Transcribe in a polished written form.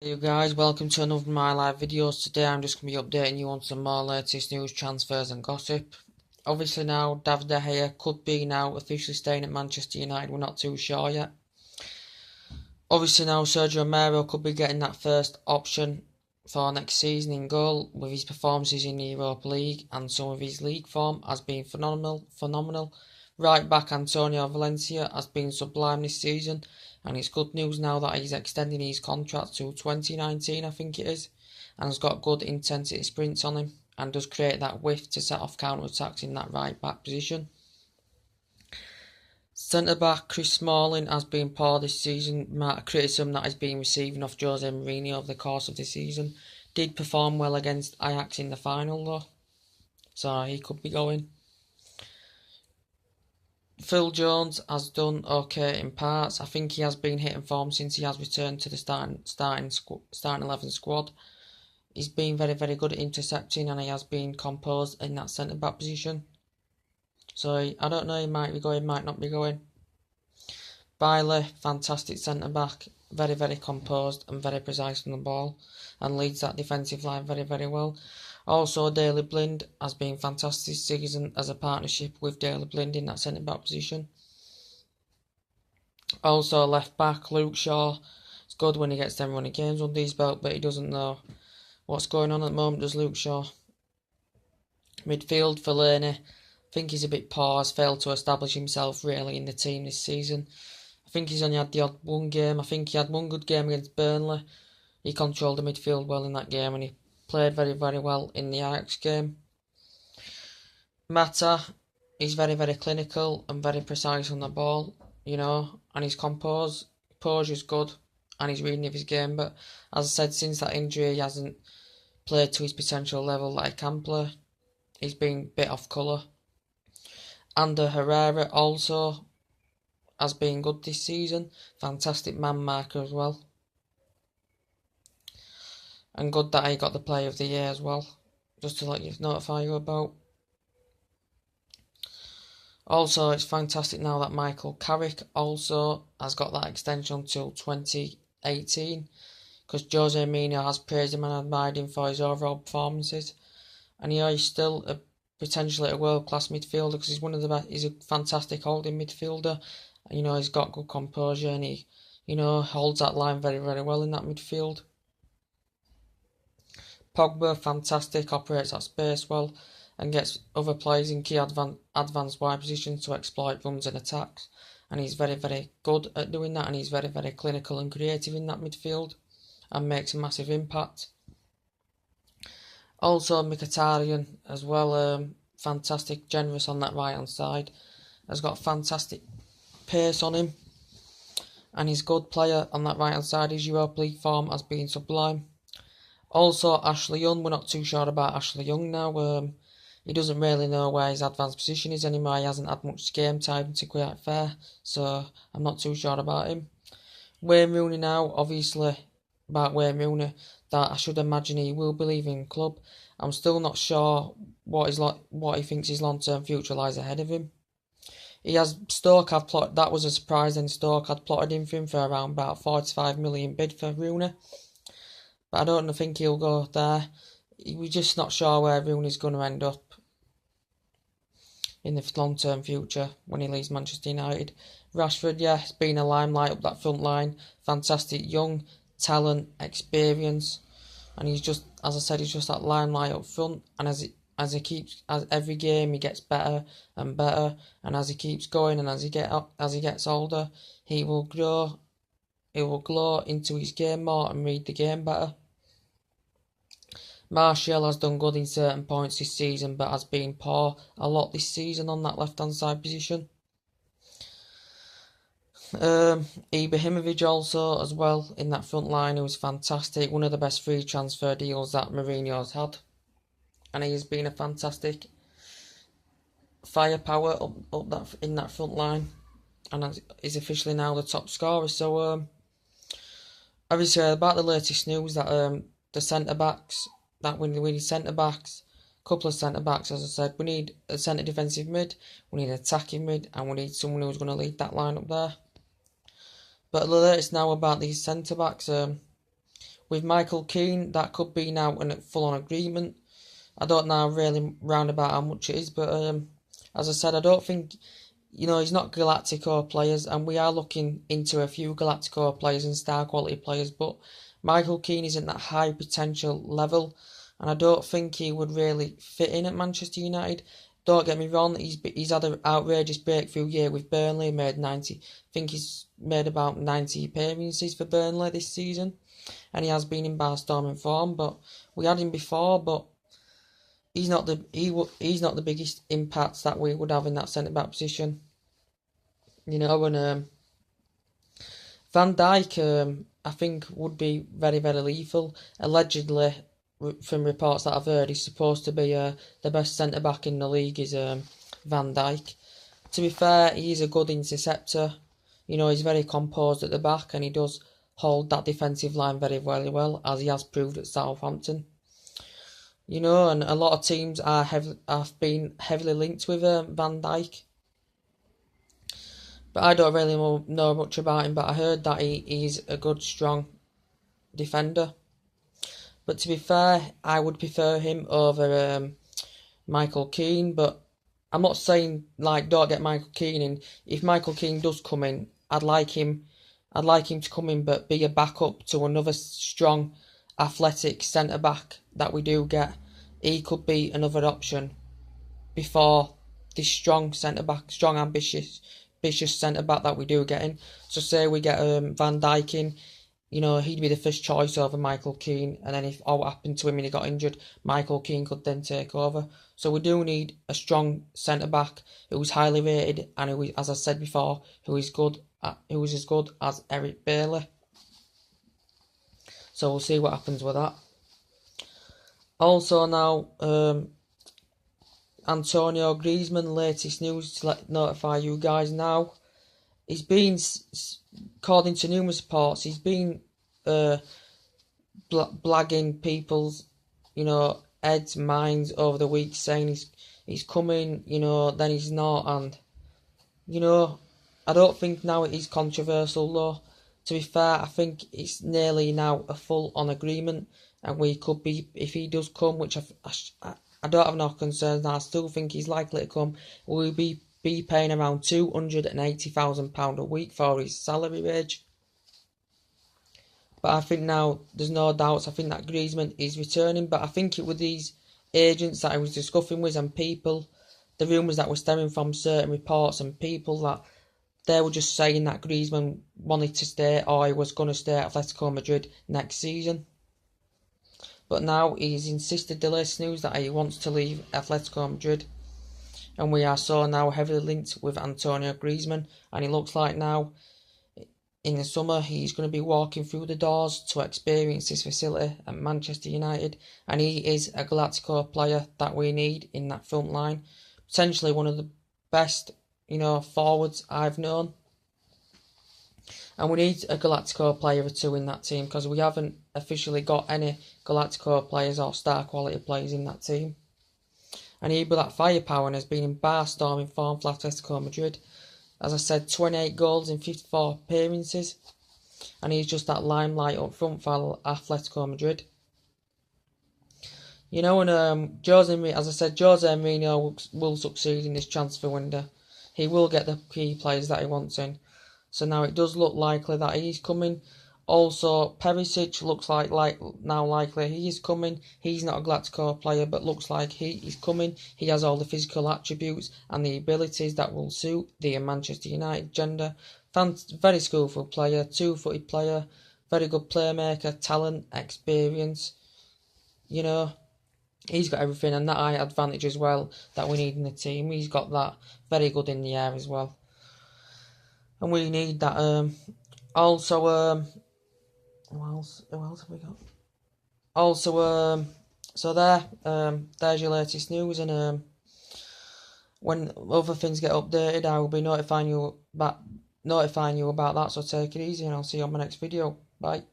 Hey you guys, welcome to another of my live videos. Today I'm just going to be updating you on some more latest news, transfers and gossip. Obviously now, David De Gea could be now officially staying at Manchester United, we're not too sure yet. Obviously now, Sergio Romero could be getting that first option for next season in goal, with his performances in the Europa League and some of his league form has been phenomenal. Right back Antonio Valencia has been sublime this season, and it's good news now that he's extending his contract to 2019, I think it is, and has got good intensity sprints on him and does create that width to set off counter-attacks in that right back position. Centre-back Chris Smalling has been poor this season. Criticism that he's been receiving off Jose Mourinho over the course of the season. Did perform well against Ajax in the final though, so he could be going. Phil Jones has done okay in parts. I think he has been hitting form since he has returned to the starting 11 squad. He's been very good at intercepting, and he has been composed in that centre-back position. So I don't know, he might be going, might not be going. Bailey, fantastic centre-back, very composed and very precise on the ball, and leads that defensive line very well. Also, Daley Blind has been fantastic this season as a partnership with Daley Blind in that centre-back position. Also, left back Luke Shaw. It's good when he gets them running games under his belt, but he doesn't know what's going on at the moment, does Luke Shaw. Midfield, Fellaini. I think he's a bit poor, has failed to establish himself really in the team this season. I think he's only had the odd one game. I think he had one good game against Burnley. He controlled the midfield well in that game, and he played very well in the Ajax game. Mata, he's very clinical and very precise on the ball, you know, and his composure is good, and his reading of his game. But as I said, since that injury, he hasn't played to his potential level that he can play. He's been a bit off colour. Ander Herrera also has been good this season. Fantastic man marker as well. And good that he got the Player of the Year as well, just to notify you about. Also, it's fantastic now that Michael Carrick also has got that extension until 2018, because Jose Mourinho has praised him and admired him for his overall performances, and he's still potentially a world-class midfielder, because he's one of the best. He's a fantastic holding midfielder. You know, he's got good composure, and he, you know, holds that line very well in that midfield. Pogba, fantastic, operates that space well and gets other players in key advanced wide positions to exploit runs and attacks. And he's very good at doing that, and he's very clinical and creative in that midfield and makes a massive impact. Also, Mkhitaryan as well, fantastic, generous on that right hand side. Has got fantastic pace on him, and he's a good player on that right hand side. His Europa League form has been sublime. Also, Ashley Young, we're not too sure about Ashley Young now. He doesn't really know where his advanced position is anymore. He hasn't had much game time, to be quite fair, so I'm not too sure about him. Wayne Rooney now, obviously, about Wayne Rooney, that I should imagine he will be leaving the club. I'm still not sure what he thinks his long-term future lies ahead of him. He has Stoke have plotted, that was a surprise, and Stoke had plotted him for him for around about 45 million bid for Rooney. But I don't think he'll go there. We're just not sure where Rooney's going to end up in the long-term future when he leaves Manchester United. Rashford, yeah, it's been a limelight up that front line. Fantastic young talent, experience, and he's just, as I said, he's just that limelight up front. And as every game he gets better and better, and as he keeps going and as he gets older, he will grow. He will glow into his game more and read the game better. Martial has done good in certain points this season, but has been poor a lot this season on that left-hand side position. Ibrahimovic also as well in that front line, who was fantastic. One of the best free transfer deals that Mourinho's had. And he has been a fantastic firepower up in that front line. And is officially now the top scorer. So, obviously, about the latest news that the centre-backs, that we need centre-backs, a couple of centre-backs, as I said. We need a centre defensive mid, we need an attacking mid, and we need someone who's going to lead that line up there. But the latest now about these centre-backs, With Michael Keane, that could be now a full-on agreement. I don't know really round about how much it is, but as I said, I don't think, he's not Galactico players, and we are looking into a few Galactico players and star quality players, but Michael Keane isn't that high potential level, and I don't think he would really fit in at Manchester United. Don't get me wrong, he's had an outrageous breakthrough year with Burnley, I think he's made about 90 appearances for Burnley this season, and he has been in bar-storming form, but we had him before, but he's not the biggest impact that we would have in that centre-back position. And Van Dijk, I think, would be very, very lethal. Allegedly, from reports that I've heard, he's supposed to be the best centre-back in the league is Van Dijk. To be fair, he's a good interceptor. He's very composed at the back, and he does hold that defensive line very, very well, as he has proved at Southampton. And a lot of teams have been heavily linked with Van Dijk. But I don't really know much about him, but I heard that he's a good, strong defender. But to be fair, I would prefer him over Michael Keane. But I'm not saying, don't get Michael Keane in. If Michael Keane does come in, I'd like him to come in, but be a backup to another strong, athletic centre-back that we do get. He could be another option before this strong centre-back, strong, ambitious centre-back that we do get in. So say we get Van Dijk in, he'd be the first choice over Michael Keane, and then if all happened to him and he got injured, Michael Keane could then take over. So we do need a strong centre-back who's highly rated, and who, as I said before, who is as good as Eric Bailey. So we'll see what happens with that. Also now, Antonio Griezmann, latest news to notify you guys now. He's been, according to numerous reports, he's been blagging people's, heads, minds over the week, saying he's coming, then he's not, and, I don't think now it is controversial though. To be fair, I think it's nearly now a full-on agreement, and we could be, if he does come, which I don't have no concerns, I still think he's likely to come, we'll be paying around £280,000 a week for his salary wage. But I think now, there's no doubts, I think that Griezmann is returning, but I think it was these agents that I was discussing with and people, the rumours that were stemming from certain reports and people that they were just saying that Griezmann wanted to stay or he was going to stay at Atletico Madrid next season. But now he's insisted the latest news that he wants to leave Atletico Madrid. And we are so now heavily linked with Antonio Griezmann. And it looks like now, in the summer, he's going to be walking through the doors to experience this facility at Manchester United. And he is a Galactico player that we need in that front line. Potentially one of the best, forwards I've known. And we need a Galactico player or two in that team, because we haven't officially got any Galactico players or star quality players in that team. And he with that firepower and has been in bar-storming form for Atletico Madrid. As I said, 28 goals in 54 appearances. And he's just that limelight up front for Atletico Madrid. And as I said, Jose Mourinho will succeed in this transfer window. He will get the key players that he wants in. So now it does look likely that he's coming. Also, Perisic looks like now likely he is coming. He's not a Galactico player, but looks like he is coming. He has all the physical attributes and the abilities that will suit the Manchester United agenda. Very skillful player, two-footed player, very good playmaker, talent, experience. He's got everything, and that eye advantage as well that we need in the team. He's got that, very good in the air as well. And we need that. Who else have we got? Also, there's your latest news, and when other things get updated, I will be notifying you about that. So take it easy, and I'll see you on my next video. Bye.